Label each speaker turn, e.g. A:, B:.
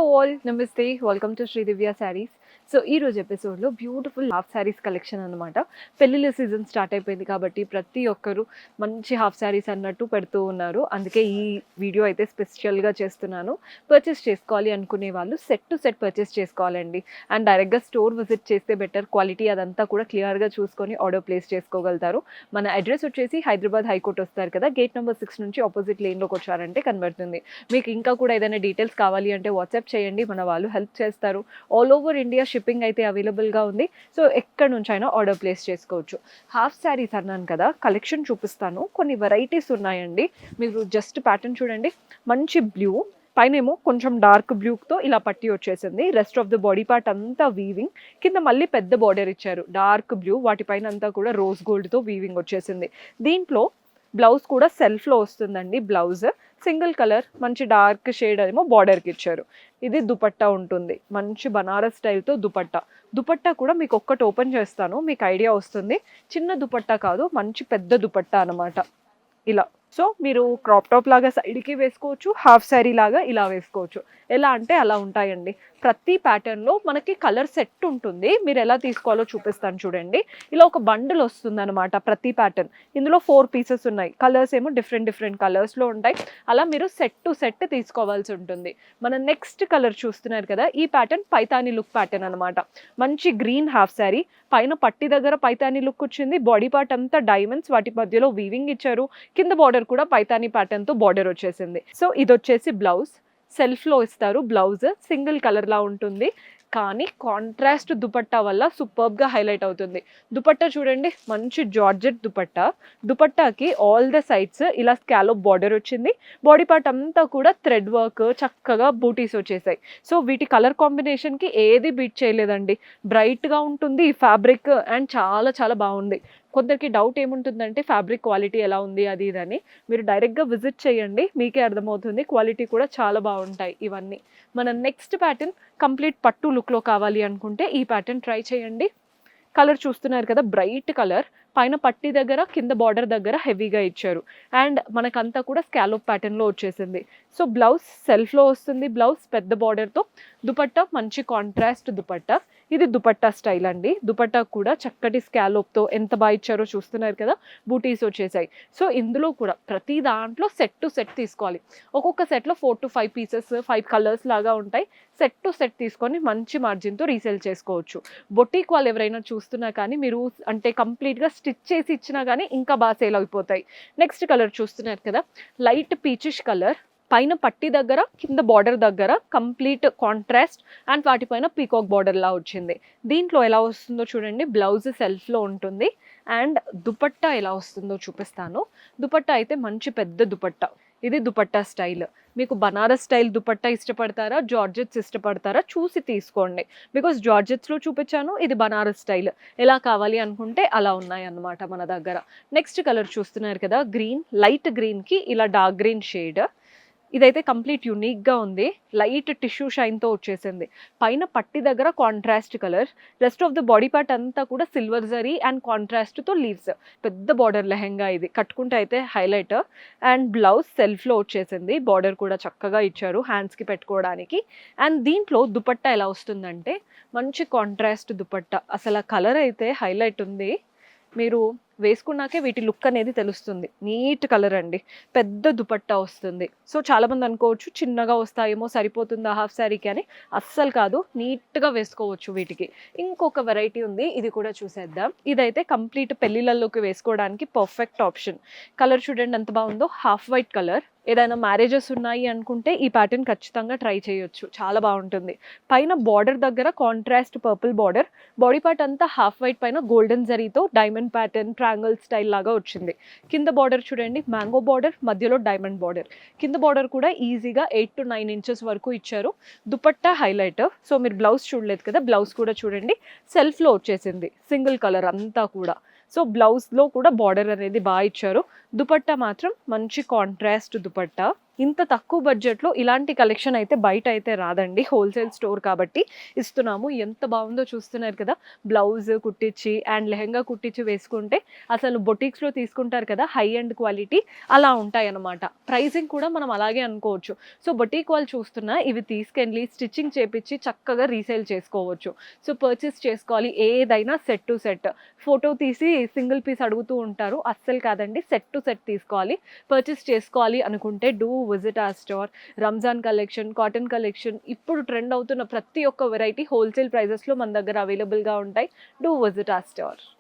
A: All నమస్తే, welcome to Sridivya saris. So ఈ రోజు ఎపిసోడ్లో బ్యూటిఫుల్ హాఫ్ శారీస్ కలెక్షన్ అనమాట. పెళ్ళిళ్ళ సీజన్ స్టార్ట్ అయిపోయింది కాబట్టి ప్రతి ఒక్కరు మంచి హాఫ్ శారీస్ అన్నట్టు పెడుతూ ఉన్నారు. అందుకే ఈ వీడియో అయితే స్పెషల్గా చేస్తున్నాను. పర్చేస్ చేసుకోవాలి అనుకునే వాళ్ళు సెట్ టు సెట్ పర్చేస్ చేసుకోవాలండి. అండ్ డైరెక్ట్గా స్టోర్ విజిట్ చేస్తే బెటర్. క్వాలిటీ అదంతా కూడా క్లియర్గా చూసుకొని ఆర్డర్ ప్లేస్ చేసుకోగలుగుతారు. మన అడ్రస్ వచ్చేసి హైదరాబాద్ హైకోర్ట్ వస్తారు కదా, గేట్ నెంబర్ 6 నుంచి ఆపోజిట్ లేన్లోకి వచ్చారంటే కనబడుతుంది. మీకు ఇంకా కూడా ఏదైనా డీటెయిల్స్ కావాలి అంటే వాట్సాప్ చేయండి, మన వాళ్ళు హెల్ప్ చేస్తారు. ఆల్ ఓవర్ ఇండియా షిప్పింగ్ అయితే అవైలబుల్గా ఉంది. సో ఎక్కడి నుంచి అయినా ఆర్డర్ ప్లేస్ చేసుకోవచ్చు. హాఫ్ శారీస్ అన్నాను కదా, కలెక్షన్ చూపిస్తాను. కొన్ని వెరైటీస్ ఉన్నాయండి. మీరు జస్ట్ ప్యాటర్న్ చూడండి. మంచి బ్లూ పైనేమో కొంచెం డార్క్ బ్లూతో ఇలా పట్టి వచ్చేసింది. Rest of the body part అంతా వీవింగ్, కింద మళ్ళీ పెద్ద బార్డర్ ఇచ్చారు. డార్క్ బ్లూ, వాటిపైన అంతా కూడా రోజ్ గోల్డ్తో వీవింగ్ వచ్చేసింది. దీంట్లో బ్లౌజ్ కూడా సెల్ఫ్లో వస్తుందండి. బ్లౌజ్ సింగిల్ కలర్ మంచి డార్క్ షేడ్ ఏమో బార్డర్కి ఇచ్చారు. ఇది దుపట్టా ఉంటుంది, మంచి బనారస్ స్టైల్తో దుపట్టా. దుపట్టా కూడా మీకు ఒక్కటి ఓపెన్ చేస్తాను, మీకు ఐడియా వస్తుంది. చిన్న దుపట్టా కాదు, మంచి పెద్ద దుపట్టా అనమాట. ఇలా సో మీరు క్రాప్ టాప్ లాగా సైడ్కి వేసుకోవచ్చు, హాఫ్ శారీ లాగా ఇలా వేసుకోవచ్చు. ఎలా అంటే అలా ఉంటాయండి. ప్రతి ప్యాటర్న్లో మనకి కలర్ సెట్ ఉంటుంది. మీరు ఎలా తీసుకోవాలో చూపిస్తాను చూడండి. ఇలా ఒక బండిల్ వస్తుంది అనమాట ప్రతి ప్యాటర్న్. ఇందులో 4 పీసెస్ ఉన్నాయి. కలర్స్ ఏమో డిఫరెంట్ కలర్స్లో ఉంటాయి. అలా మీరు సెట్ టు సెట్ తీసుకోవాల్సి ఉంటుంది. మన నెక్స్ట్ కలర్ చూస్తున్నారు కదా, ఈ ప్యాటర్న్ పైతాని లుక్ ప్యాటర్న్ అనమాట. మంచి గ్రీన్ హాఫ్ శారీ, పైన పట్టి దగ్గర పైతాని లుక్ వచ్చింది. బాడీ పార్ట్ అంతా డైమండ్స్, వాటి మధ్యలో వీవింగ్ ఇచ్చారు. కింద బార్డర్ కూడా పైతాని ప్యాటర్న్తో బార్డర్ వచ్చేసింది. సో ఇది వచ్చేసి బ్లౌజ్. సెల్ఫ్లో ఇస్తారు. బ్లౌజ్ సింగిల్ కలర్లా ఉంటుంది, కానీ కాంట్రాస్ట్ దుపట్టా వల్ల సూపర్బ్గా హైలైట్ అవుతుంది. దుపట్టా చూడండి, మంచి జార్జెట్ దుపట్టా. దుపట్టాకి ఆల్ ద సైడ్స్ ఇలా స్కాలోప్ బార్డర్ వచ్చింది. బాడీ పార్ట్ అంతా కూడా థ్రెడ్ వర్క్, చక్కగా బూటీస్ వచ్చేసాయి. సో వీటి కలర్ కాంబినేషన్కి ఏది బీట్ చేయలేదండి. బ్రైట్గా ఉంటుంది ఫ్యాబ్రిక్, అండ్ చాలా బాగుంది. కొందరికి డౌట్ ఏముంటుందంటే ఫ్యాబ్రిక్ క్వాలిటీ ఎలా ఉంది అది ఇదని. మీరు డైరెక్ట్గా విజిట్ చేయండి, మీకే అర్థమవుతుంది. క్వాలిటీ కూడా చాలా బాగుంటాయి ఇవన్నీ. మన నెక్స్ట్ ప్యాటర్న్ కంప్లీట్ పట్టు లుక్లో కావాలి అనుకుంటే ఈ ప్యాటర్న్ ట్రై చేయండి. కలర్ చూస్తున్నారు కదా, బ్రైట్ కలర్. పైన పట్టి దగ్గర కింద బార్డర్ దగ్గర హెవీగా ఇచ్చారు. అండ్ మనకంతా కూడా స్కాలోప్ ప్యాటర్న్లో వచ్చేసింది. సో బ్లౌజ్ సెల్ఫ్లో వస్తుంది. బ్లౌజ్ పెద్ద బార్డర్తో. దుపట్టా మంచి కాంట్రాస్ట్ దుపట్టా. ఇది దుపట్టా స్టైల్ అండి. దుపట్టా కూడా చక్కటి స్కాలోప్తో ఎంత బాగా ఇచ్చారో చూస్తున్నారు కదా, బూటీస్ వచ్చేసాయి. సో ఇందులో కూడా ప్రతి దాంట్లో సెట్ టు సెట్ తీసుకోవాలి. ఒక్కొక్క సెట్లో 4 to 5 పీసెస్, 5 కలర్స్ లాగా ఉంటాయి. సెట్ టు సెట్ తీసుకొని మంచి మార్జిన్తో రీసేల్ చేసుకోవచ్చు. బొటీక్ వాళ్ళు ఎవరైనా చూస్తున్నా కానీ మీరు అంటే కంప్లీట్గా స్టిచ్ చేసి ఇచ్చినా కానీ ఇంకా బాగా సేల్ అయిపోతాయి. నెక్స్ట్ కలర్ చూస్తున్నారు కదా, లైట్ పీచిష్ కలర్. పైన పట్టి దగ్గర కింద బార్డర్ దగ్గర కంప్లీట్ కాంట్రాస్ట్, అండ్ వాటిపైన పీకాక్ బార్డర్ లా వచ్చింది. దీంట్లో ఎలా వస్తుందో చూడండి. బ్లౌజ్ సెల్ఫ్లో ఉంటుంది. అండ్ దుపట్టా ఎలా వస్తుందో చూపిస్తాను. దుపట్టా అయితే మంచి పెద్ద దుపట్టా. ఇది దుపట్టా స్టైల్. మీకు బనారస్ స్టైల్ దుపట్టా ఇష్టపడతారా, జార్జెట్స్ ఇష్టపడతారా చూసి తీసుకోండి. బికాస్ జార్జెట్స్లో చూపించాను, ఇది బనారస్ స్టైల్. ఎలా కావాలి అనుకుంటే అలా ఉన్నాయి అన్నమాట మన దగ్గర. నెక్స్ట్ కలర్ చూస్తున్నారు కదా, గ్రీన్. లైట్ గ్రీన్కి ఇలా డార్క్ గ్రీన్ షేడ్. ఇదైతే కంప్లీట్ యూనిక్గా ఉంది. లైట్ టిష్యూ షైన్తో వచ్చేసింది. పైన పట్టి దగ్గర contrast colour. Rest of the body part అంతా కూడా సిల్వర్ జరీ అండ్ కాంట్రాస్ట్తో లీవ్స్. పెద్ద బార్డర్ లెహెంగా ఇది, కట్టుకుంటే అయితే హైలైట్. అండ్ బ్లౌజ్ సెల్ఫ్లో వచ్చేసింది. బార్డర్ కూడా చక్కగా ఇచ్చారు హ్యాండ్స్కి పెట్టుకోవడానికి. అండ్ దీంట్లో దుపట్టా ఎలా వస్తుందంటే మంచి కాంట్రాస్ట్ దుపట్టా. అసలు కలర్ అయితే హైలైట్ ఉంది. మీరు వేసుకున్నాకే వీటి లుక్ అనేది తెలుస్తుంది. నీట్ కలర్ అండి, పెద్ద దుపట్టా వస్తుంది. సో చాలామంది అనుకోవచ్చు చిన్నగా వస్తాయేమో, సరిపోతుందా హాఫ్ శారీకి అని. అస్సలు కాదు, నీట్గా వేసుకోవచ్చు వీటికి. ఇంకొక వెరైటీ ఉంది, ఇది కూడా చూసేద్దాం. ఇదైతే కంప్లీట్ పెళ్ళిళ్ళలోకి వేసుకోవడానికి పర్ఫెక్ట్ ఆప్షన్. కలర్ చూడండి ఎంత బాగుందో, హాఫ్ వైట్ కలర్. ఏదైనా మ్యారేజెస్ ఉన్నాయి అనుకుంటే ఈ ప్యాటర్న్ ఖచ్చితంగా ట్రై చేయొచ్చు, చాలా బాగుంటుంది. పైన బార్డర్ దగ్గర contrast purple border. Body part అంతా హాఫ్ వైట్ పైన గోల్డెన్ జరీతో డైమండ్ ప్యాటర్న్, ట్రయాంగిల్ స్టైల్ లాగా వచ్చింది. కింద బార్డర్ చూడండి, మ్యాంగో బార్డర్, మధ్యలో డైమండ్ బార్డర్. కింద బార్డర్ కూడా ఈజీగా 8 to 9 ఇంచెస్ వరకు ఇచ్చారు. దుపట్టా హైలైట్. సో మీరు బ్లౌజ్ చూడలేదు కదా, బ్లౌజ్ కూడా చూడండి, సెల్ఫ్లో వచ్చేసింది. సింగిల్ కలర్ అంతా కూడా. సో బ్లౌజ్లో కూడా బార్డర్ అనేది బాగా ఇచ్చారు. దుపట్టా మాత్రం మంచి కాంట్రాస్ట్ దుపట్టా. ఇంత తక్కువ బడ్జెట్లో ఇలాంటి కలెక్షన్ అయితే బయట అయితే రాదండి, హోల్సేల్ స్టోర్ కాబట్టి ఇస్తున్నాము. ఎంత బాగుందో చూస్తున్నారు కదా, బ్లౌజ్ కుట్టించి అండ్ లెహంగా కుట్టించి వేసుకుంటే అసలు బొటిక్స్లో తీసుకుంటారు కదా హై అండ్ క్వాలిటీ, అలా ఉంటాయి అన్నమాట. ప్రైసింగ్ కూడా మనం అలాగే అనుకోవచ్చు. సో బొటిక్ వాళ్ళు చూస్తున్నా ఇవి తీసుకెళ్ళి స్టిచ్చింగ్ చేపించి చక్కగా రీసేల్ చేసుకోవచ్చు. సో పర్చేస్ చేసుకోవాలి ఏదైనా సెట్ టు సెట్, ఫోటో తీసి సింగిల్ పీస్ అడుగుతూ ఉంటారు, అస్సలు కాదండి, సెట్ టు సెట్ తీసుకోవాలి. పర్చేస్ చేసుకోవాలి అనుకుంటే డూ విజిట్ ఆ store. Ramzan collection, cotton collection, ఇప్పుడు ట్రెండ్ అవుతున్న ప్రతి ఒక్క వెరైటీ హోల్సేల్ ప్రైజెస్లో మన దగ్గర అవైలబుల్గా ఉంటాయి. డూ విజిట్ ఆ స్టోర్.